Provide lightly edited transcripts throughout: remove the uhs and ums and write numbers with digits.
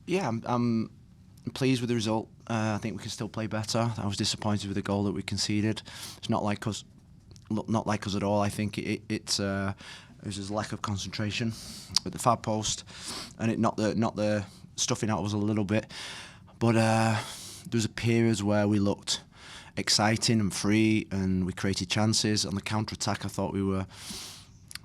Yeah, I'm pleased with the result. I think we can still play better. I was disappointed with the goal that we conceded. It's not like us at all. I think it was just lack of concentration at the far post, and it not the stuffing out was a little bit, but there was a period where we looked exciting and free, and we created chances on the counter attack. I thought we were.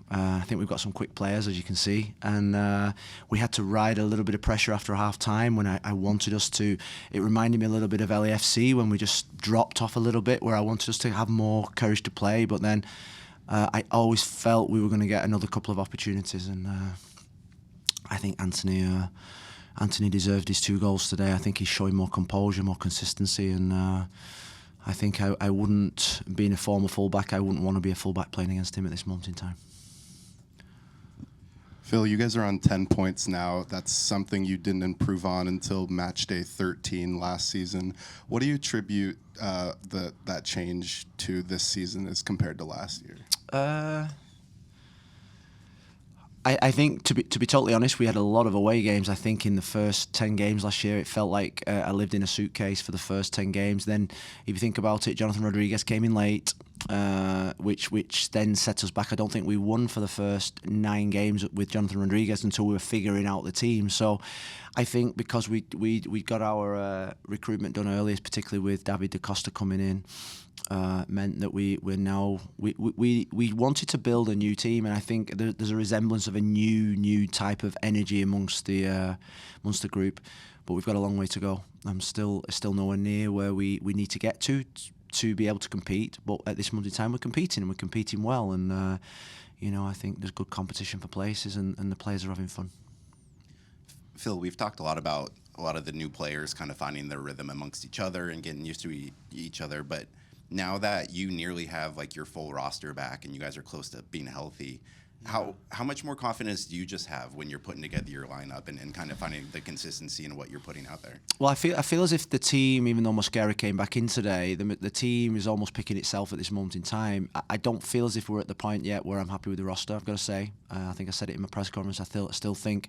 I think we've got some quick players, as you can see, and we had to ride a little bit of pressure after half time when I wanted us to. It reminded me a little bit of LAFC when we just dropped off a little bit, where I wanted us to have more courage to play, but then I always felt we were going to get another couple of opportunities, and I think Anthony deserved his 2 goals today. I think he's showing more composure, more consistency, and I think I wouldn't, being a former fullback, I wouldn't want to be a fullback playing against him at this moment in time. Phil, you guys are on 10 points now. That's something you didn't improve on until match day 13 last season. What do you attribute that change to this season as compared to last year? I think, to be totally honest, we had a lot of away games. I think in the first 10 games last year, it felt like I lived in a suitcase for the first 10 games. Then, if you think about it, Jonathan Rodriguez came in late, which then set us back. I don't think we won for the first 9 games with Jonathan Rodriguez until we were figuring out the team. So I think because we got our recruitment done early, particularly with David Da Costa coming in, meant that we wanted to build a new team, and I think there's a resemblance of a new type of energy amongst the group, but we've got a long way to go. I'm still nowhere near where we need to get to be able to compete, but at this moment in time we're competing, and we're competing well, and I think there's good competition for places, and the players are having fun. Phil, we've talked a lot about a lot of the new players kind of finding their rhythm amongst each other and getting used to each other, but now that you nearly have like your full roster back and you guys are close to being healthy, how much more confidence do you just have when you're putting together your lineup and kind of finding the consistency in what you're putting out there? Well, I feel as if the team, even though Mosquera came back in today, the team is almost picking itself at this moment in time. I don't feel as if we're at the point yet where I'm happy with the roster, I've got to say. I think I said it in my press conference. I still think,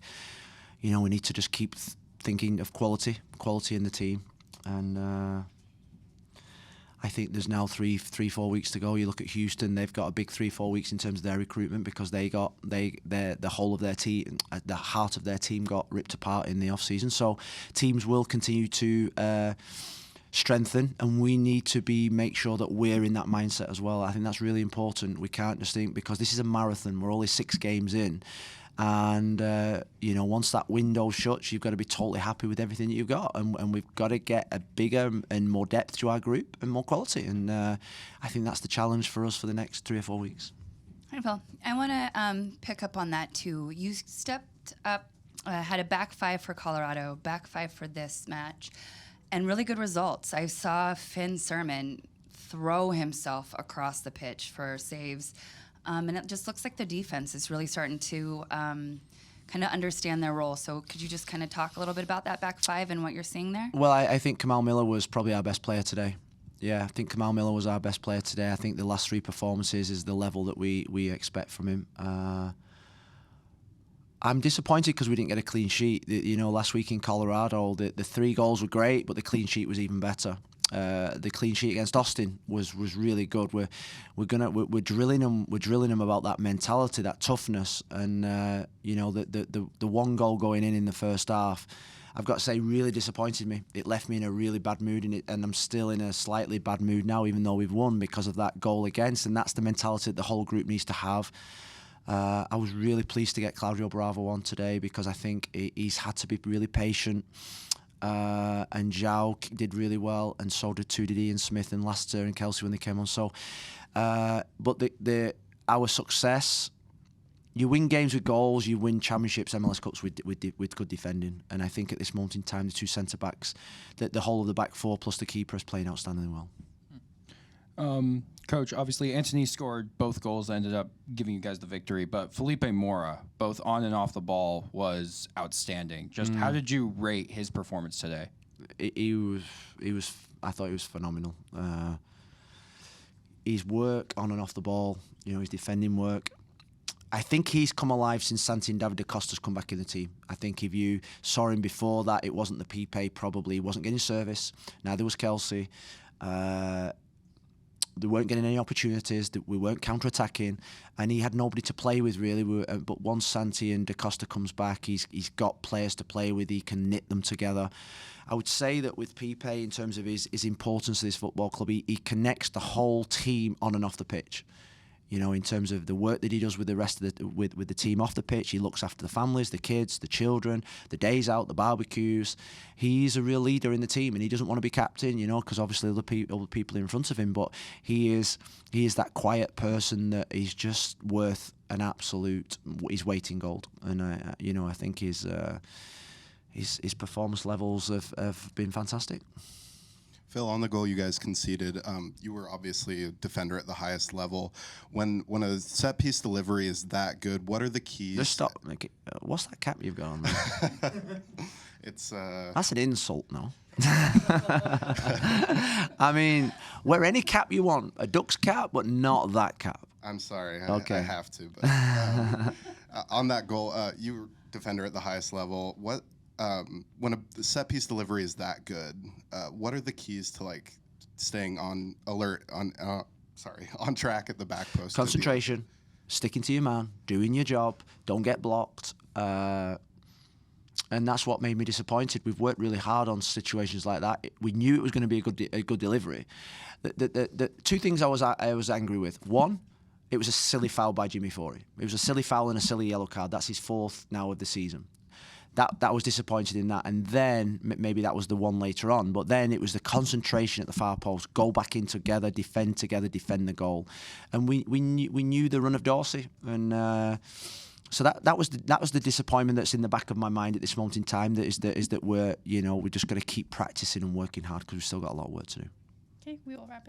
we need to just keep thinking of quality in the team, and I think there's now 3-4 weeks to go. You look at Houston; they've got a big 3-4 weeks in terms of their recruitment because the whole of their team, the heart of their team, got ripped apart in the off season. So teams will continue to strengthen, and we need to make sure that we're in that mindset as well. I think that's really important. We can't just think, because this is a marathon. We're only 6 games in. And once that window shuts, you've got to be totally happy with everything that you've got, and we've got to get a bigger and more depth to our group and more quality. And I think that's the challenge for us for the next 3 or 4 weeks. Hi, Phil. I want to pick up on that too. You stepped up, had a back 5 for Colorado, back 5 for this match, and really good results. I saw Finn Sermon throw himself across the pitch for saves. And it just looks like the defense is really starting to kind of understand their role. So could you just kind of talk a little bit about that back 5 and what you're seeing there? Well, I think Kamal Miller was probably our best player today. Yeah, I think Kamal Miller was our best player today. I think the last 3 performances is the level that we expect from him. I'm disappointed because we didn't get a clean sheet. Last week in Colorado, the 3 goals were great, but the clean sheet was even better. The clean sheet against Austin was really good. We're drilling them about that mentality, that toughness, and the 1 goal going in the first half, I've got to say, really disappointed me. It left me in a really bad mood, and I'm still in a slightly bad mood now, even though we've won, because of that goal against. And that's the mentality that the whole group needs to have. I was really pleased to get Claudio Bravo on today, because I think he's had to be really patient. And Zhao did really well, and so did Ian Smith and Lassiter and Kelsey when they came on. So, but our success, you win games with goals, you win championships, MLS Cups with good defending. And I think at this moment in time, the 2 centre backs, the whole of the back 4 plus the keeper is playing outstandingly well. Coach, obviously Anthony scored both goals that ended up giving you guys the victory, but Felipe Mora, both on and off the ball, was outstanding. Just how did you rate his performance today? He was. I thought he was phenomenal. His work on and off the ball, his defending work, I think he's come alive since Santi and David da Costa's come back in the team. I think if you saw him before that, it wasn't the Pipe, probably. He wasn't getting service. Neither was Kelsey. They weren't getting any opportunities. We weren't counter-attacking. And he had nobody to play with, really. But once Santi and da Costa comes back, he's got players to play with. He can knit them together. I would say that with Pipe, in terms of his importance to this football club, he connects the whole team on and off the pitch. You know, in terms of the work that he does with the rest of with the team off the pitch, he looks after the families, the kids, the children, the days out, the barbecues. He's a real leader in the team, and he doesn't want to be captain, you know, because obviously other people in front of him. But he is that quiet person that is just worth an absolute his weight in gold. And I think his performance levels have been fantastic. Phil, on the goal you guys conceded, you were obviously a defender at the highest level. When a set piece delivery is that good, what are the keys? Just stop. What's that cap you've got on there? It's that's an insult, no? I mean, wear any cap you want, a Ducks cap, but not that cap. I'm sorry, Okay. I have to. But on that goal, you were defender at the highest level. What? When a set piece delivery is that good, what are the keys to like staying on alert, on track at the back post? Concentration, sticking to your man, doing your job, don't get blocked. And that's what made me disappointed. We've worked really hard on situations like that. We knew it was going to be a good delivery. The two things I was angry with. One, it was a silly foul by Jimmy Forey. It was a silly foul and a silly yellow card. That's his fourth now of the season. That was disappointed in that, and then maybe that was the one later on. But then it was the concentration at the far post, go back in together, defend the goal, and we knew the run of Dorsey, and so that was the disappointment that's in the back of my mind at this moment in time. That we're just going to keep practicing and working hard because we've still got a lot of work to do. Okay, we will wrap it.